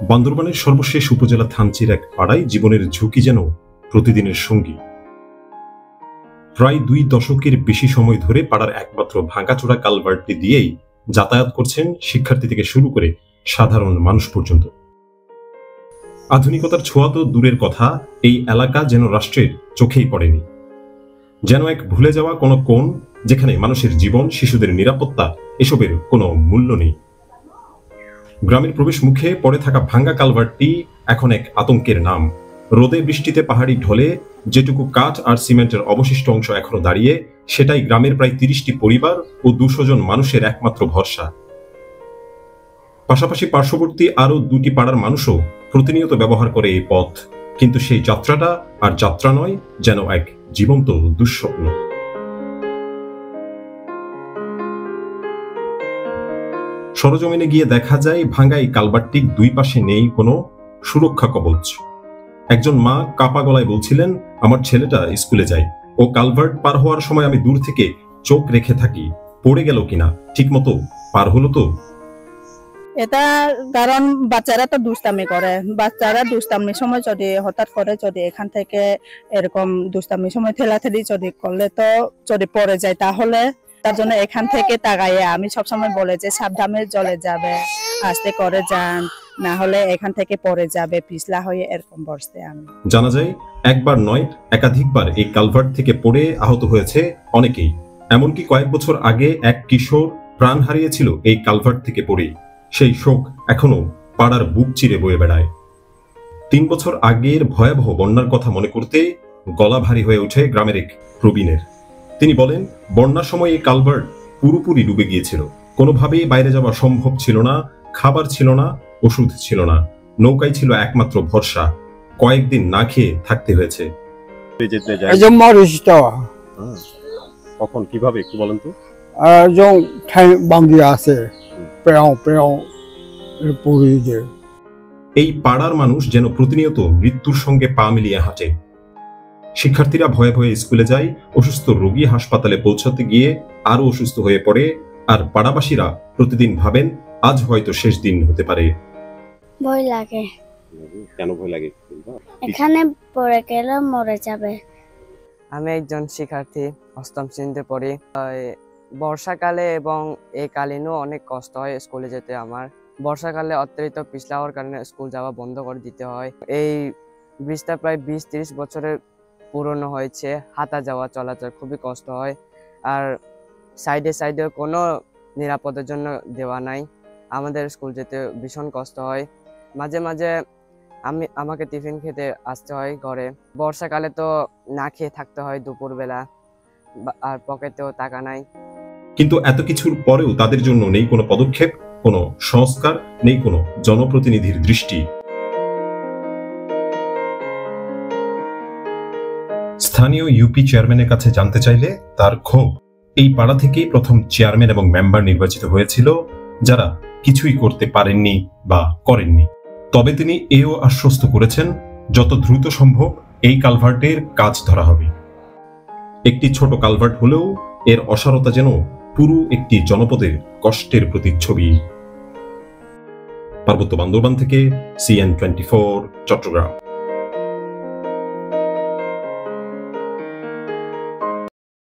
বান্দরবানের সর্বশেষ উপজেলা থানচির এক পাড়ায় জীবনের ঝুঁকি যেন প্রতিদিনের সঙ্গী। প্রায় 2 দশকের বেশি সময় ধরে পাড়ার একমাত্র ভাঙাচোরা কালভার্টটি দিয়েই যাতায়াত করছেন শিক্ষার্থী থেকে শুরু করে সাধারণ মানুষ পর্যন্ত। আধুনিকতার ছোঁয়া তো দূরের কথা, এই এলাকা যেন রাষ্ট্রের চোখেই পড়েনি। যেন এক ভুলে যাওয়া কোনো কোণ, যেখানে মানুষের জীবন, শিশুদের নিরাপত্তা এসবের কোনো মূল্য নেই। গ্রামের প্রবেশ মুখে পড়ে থাকা ভাঙ্গা কালভার্টটি এখন এক আতঙ্কের নাম। রোদে বৃষ্টিতে পাহাড়ি ঢলে যেটুকু কাঠ আর সিমেন্টের অবশিষ্ট অংশ এখনো দাঁড়িয়ে, সেটাই গ্রামের প্রায় 30টি পরিবার ও 200 জন মানুষের একমাত্র ভরসা। পাশাপাশি পার্শ্ববর্তী আরো 2টি পাড়ার মানুষও প্রতিনিয়ত ব্যবহার করে এই পথ, কিন্তু সেই যাত্রাটা আর যাত্রা নয়, যেন এক জীবন্ত দুঃস্বপ্ন। সরজমিনে গিয়ে দেখা যায় ভাঙ্গা এই কালভার্টটির 2 পাশে নেই কোনো সুরক্ষা কবচ। একজন মা কাপা গলায় বলছিলেন, আমার ছেলেটা স্কুলে যায়, ও কালভার্ট পার হওয়ার সময় আমি দূর থেকে চোখ রেখে থাকি, পড়ে গেল কিনা, ঠিক মতো পার হলো তো। এটা কারণ বাচ্চারা তো দুষ্টামি করে, বাচ্চারা দুষ্টামির সময় যদি হঠাৎ করে যদি এখান থেকে এরকম দুষ্টামির সময় ঠেলাঠেলি যদি করলে, তো যদি পড়ে যায়, তাহলে তার জন্য এখান থেকে তাকাইয়ে আমি সবসময় বলে যে সাবধানে চলে যাবে, আস্তে করে যান, না হলে এখান থেকে পড়ে যাবে, পিছলা হয়ে এরকম বসতে। আমি জানা যায় একবার নয়, একাধিকবার এই কালভার্ট থেকে পড়ে আহত হয়েছে অনেকেই। এমনকি কয়েক বছর আগে এক কিশোর প্রাণ হারিয়েছিল এই কালভার্ট থেকে পড়ে। সেই শোক এখনো পাড়ার বুক চিরে বয়ে বেড়ায়। 3 বছর আগের ভয়াবহ বন্যার কথা মনে করতে গলা ভারী হয়ে ওঠে গ্রামের এক প্রবীণের। তিনি বলেন, বন্যার সময় এই কালভার্ট পুরোপুরি ডুবে গিয়েছিল, কোনোভাবেই বাইরে যাওয়া সম্ভব ছিল না, খাবার ছিল না, ওষুধ ছিল না, নৌকাই ছিল একমাত্র ভরসা। কয়েকদিন না খেয়ে থাকতে হয়েছে। কখন কিভাবে একটু বলেন তো? এই পাড়ার মানুষ যেন প্রতিনিয়ত মৃত্যুর সঙ্গে পা মিলিয়ে হাঁটে। শিক্ষার্থীরা ভয়ে ভয়ে স্কুলে যায়, অসুস্থ রোগী হাসপাতালে পৌঁছাতে গিয়ে আরো অসুস্থ হয়ে পড়ে, আর পাড়াবাসীরা প্রতিদিন ভাবেন আজ হয়তো শেষ দিন হতে পারে। ভয় লাগে। কেন ভয় লাগে? এখানে পড়ে গেলে মরে যাবে। আমি একজন শিক্ষার্থী, 8ম শ্রেণীতে পড়ি। বর্ষাকালে এবং এই কালীনও অনেক কষ্ট হয় স্কুলে যেতে আমার। বর্ষাকালে অতিরিক্ত পিছলা হওয়ার কারণে স্কুল যাওয়া বন্ধ করে দিতে হয়। এই ব্রিজটা প্রায় 20-30 বছরের পুরনো হয়েছে, হাঁটা যাওয়া চলাচল খুবই কষ্ট হয়। আর সাইডে কোনো নিরাপদের জন্য দেওয়া নাই, আমাদের স্কুল যেতে ভীষণ কষ্ট হয়। মাঝে মাঝে আমাকে টিফিন খেতে আসতে হয় ঘরে। বর্ষাকালে তো না খেয়ে থাকতে হয় দুপুরবেলা, আর পকেটেও টাকা নাই। কিন্তু এত কিছুর পরেও তাদের জন্য নেই কোনো পদক্ষেপ, কোনো সংস্কার, নেই কোনো জনপ্রতিনিধির দৃষ্টি। স্থানীয় ইউপি চেয়ারম্যানের কাছে জানতে চাইলে তার ক্ষোভ, এই পাড়া থেকেই প্রথম চেয়ারম্যান এবং মেম্বার নির্বাচিত হয়েছিল, যারা কিছুই করতে পারেননি বা করেননি। তবে তিনি এও আশ্বস্ত করেছেন, যত দ্রুত সম্ভব এই কালভার্টের কাজ ধরা হবে। একটি ছোট কালভার্ট হলেও এর অসারতা যেন পুরো একটি জনপদের কষ্টের প্রতিচ্ছবি। পার্বত্য বান্দরবান থেকে CN24 চট্টগ্রাম।